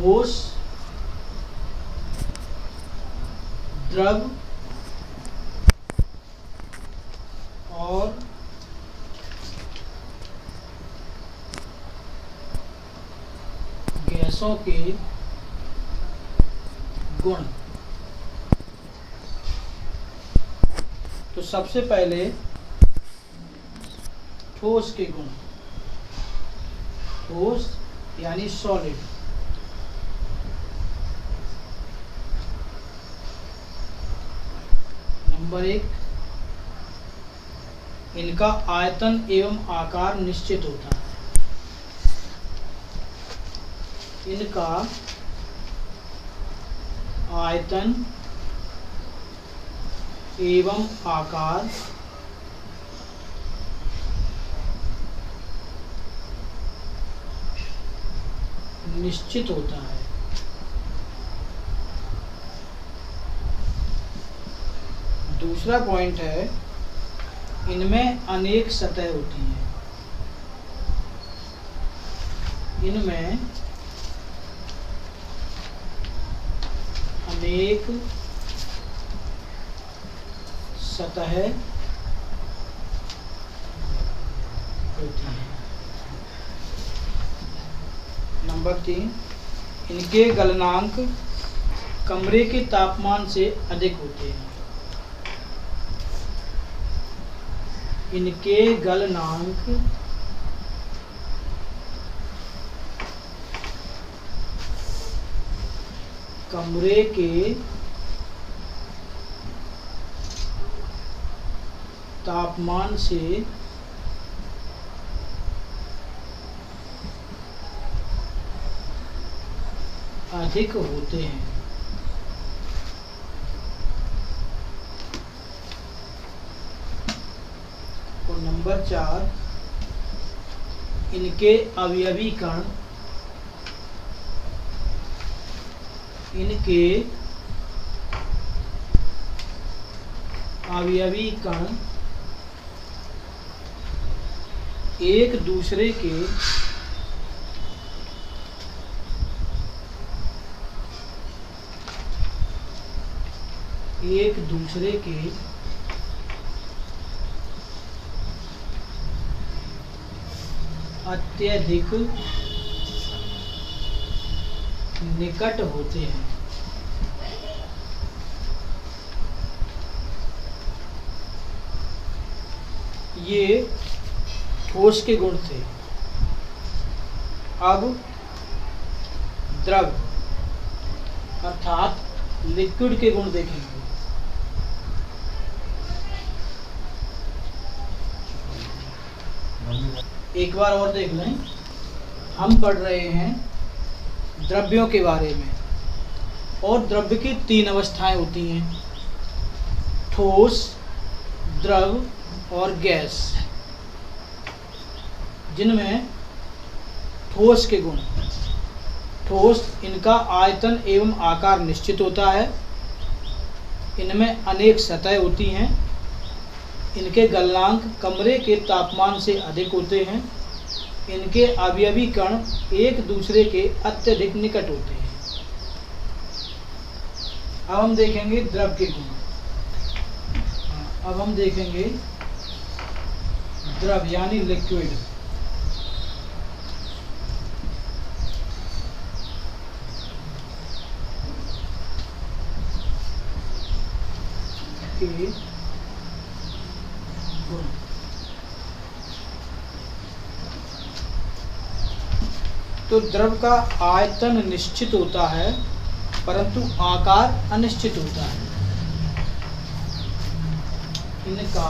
ठोस, द्रव और गैसों के गुण। तो सबसे पहले ठोस के गुण। ठोस यानी सॉलिड। नंबर 1, इनका आयतन एवं आकार निश्चित होता है। इनका आयतन एवं आकार निश्चित होता है। दूसरा पॉइंट है, इनमें अनेक सतह होती हैं। इनमें अनेक सतह होती हैं। नंबर 3, इनके गलनांक कमरे के तापमान से अधिक होते हैं। इनके गलनांक कमरे के तापमान से अधिक होते हैं। और नंबर 4, इनके अवयवी कण एक दूसरे के अत्यधिक निकट होते हैं। ये ठोस के गुण थे। अब द्रव अर्थात लिक्विड के गुण देखेंगे। एक बार और देख लें। हम पढ़ रहे हैं द्रव्यों के बारे में, और द्रव्य की 3 अवस्थाएं होती हैं: ठोस, द्रव और गैस। जिनमें ठोस के गुण। ठोस, इनका आयतन एवं आकार निश्चित होता है। इनमें अनेक सतह होती हैं। इनके गलनांक कमरे के तापमान से अधिक होते हैं। इनके अवयवी कण एक दूसरे के अत्यधिक निकट होते हैं। अब हम देखेंगे द्रव के गुण। अब हम देखेंगे द्रव यानी लिक्विड। के गुण। तो द्रव का आयतन निश्चित होता है, परंतु आकार अनिश्चित होता है। इनका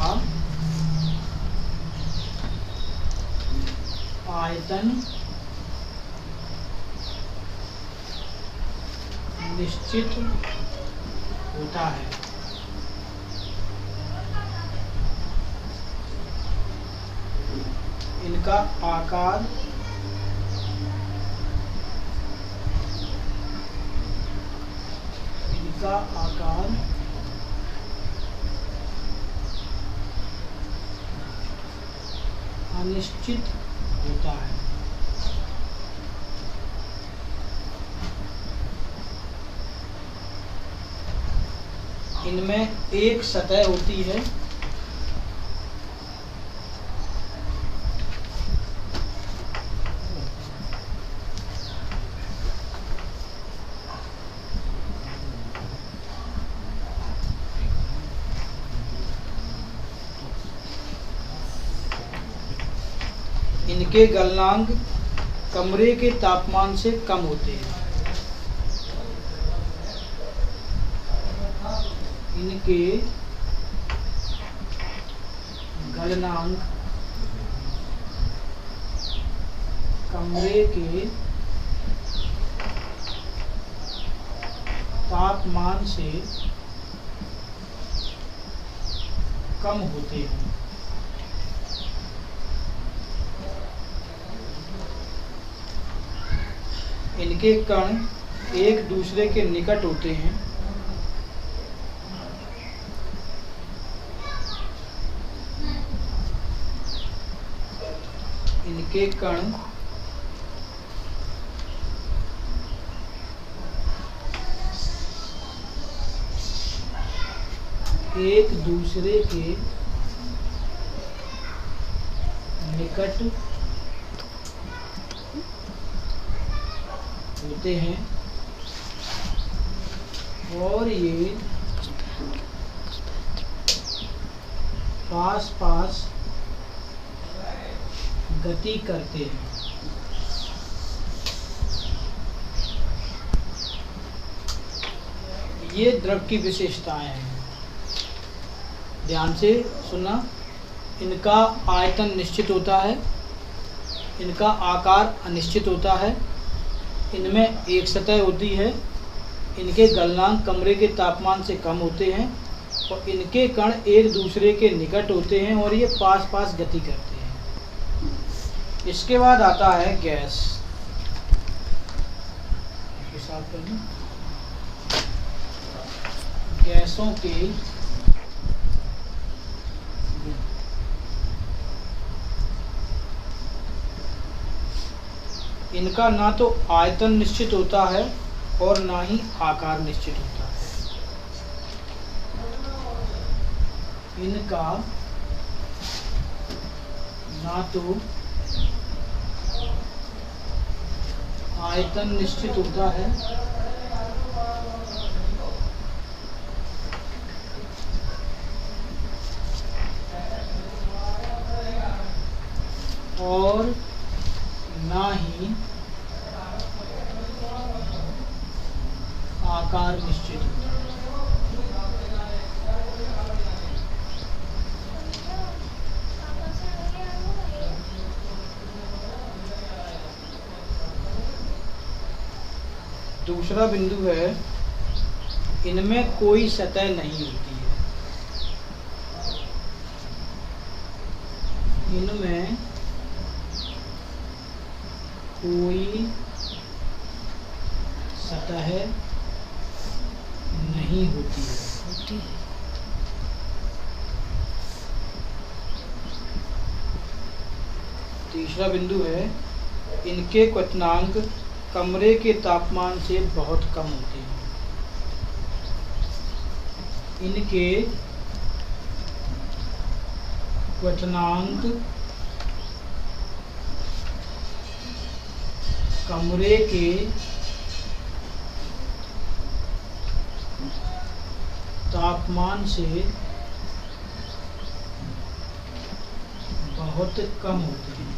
आयतन निश्चित होता है, इनका आकार अनिश्चित होता है। इनमें एक सतह होती है इनके गलनांक कमरे के तापमान से कम होते हैं। इनके गलनांक कमरे के तापमान से कम होते हैं। इनके कण एक दूसरे के निकट होते हैं। इनके कण एक दूसरे के निकट होते हैं और ये पास पास गति करते हैं। ये द्रव की विशेषताएं हैं, ध्यान से सुनना। इनका आयतन निश्चित होता है, इनका आकार अनिश्चित होता है, इनमें एक सतह होती है, इनके गलनांक कमरे के तापमान से कम होते हैं और इनके कण एक दूसरे के निकट होते हैं और ये पास पास गति करते हैं। इसके बाद आता है गैस। गैसों के इनका ना तो आयतन निश्चित होता है और ना ही आकार निश्चित होता है। इनका ना तो आयतन निश्चित होता है और ना ही आकार निश्चित होता है। दूसरा बिंदु है, इनमें कोई सतह नहीं होती है। इनमें कोई सतह नहीं होती है। तीसरा बिंदु है, इनके क्वथनांक कमरे के तापमान से बहुत कम होते हैं। इनके क्वथनांक कमरे के तापमान से बहुत कम होते हैं।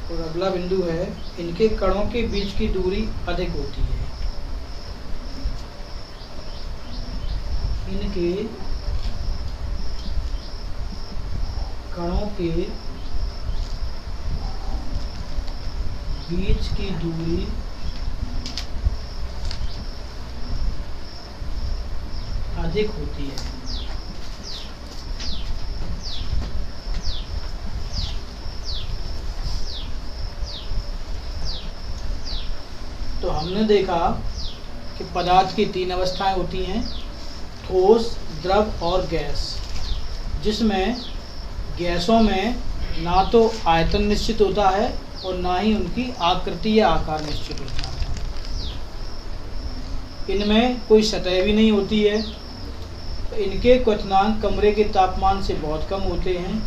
और अगला बिंदु है, इनके कणों के बीच की दूरी अधिक होती है। इनके कणों के बीच की दूरी अधिक होती है। तो हमने देखा कि पदार्थ की तीन अवस्थाएं होती हैं, ठोस, द्रव और गैस, जिसमें गैसों में ना तो आयतन निश्चित होता है और ना ही उनकी आकृति या आकार निश्चित होता है। इनमें कोई सतह भी नहीं होती है। तो इनके क्वथनांक कमरे के तापमान से बहुत कम होते हैं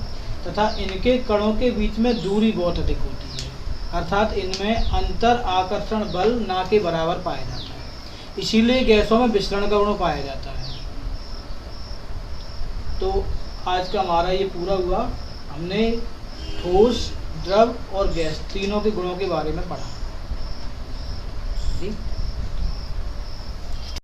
तथा इनके कणों के बीच में दूरी बहुत अधिक होती है, अर्थात इनमें अंतर आकर्षण बल ना के बराबर पाया जाता है। इसीलिए गैसों में विसरण का गुण पाया जाता है। तो आज का हमारा ये पूरा हुआ। हमने ठोस, द्रव और गैस तीनों के गुणों के बारे में पढ़ा। जी।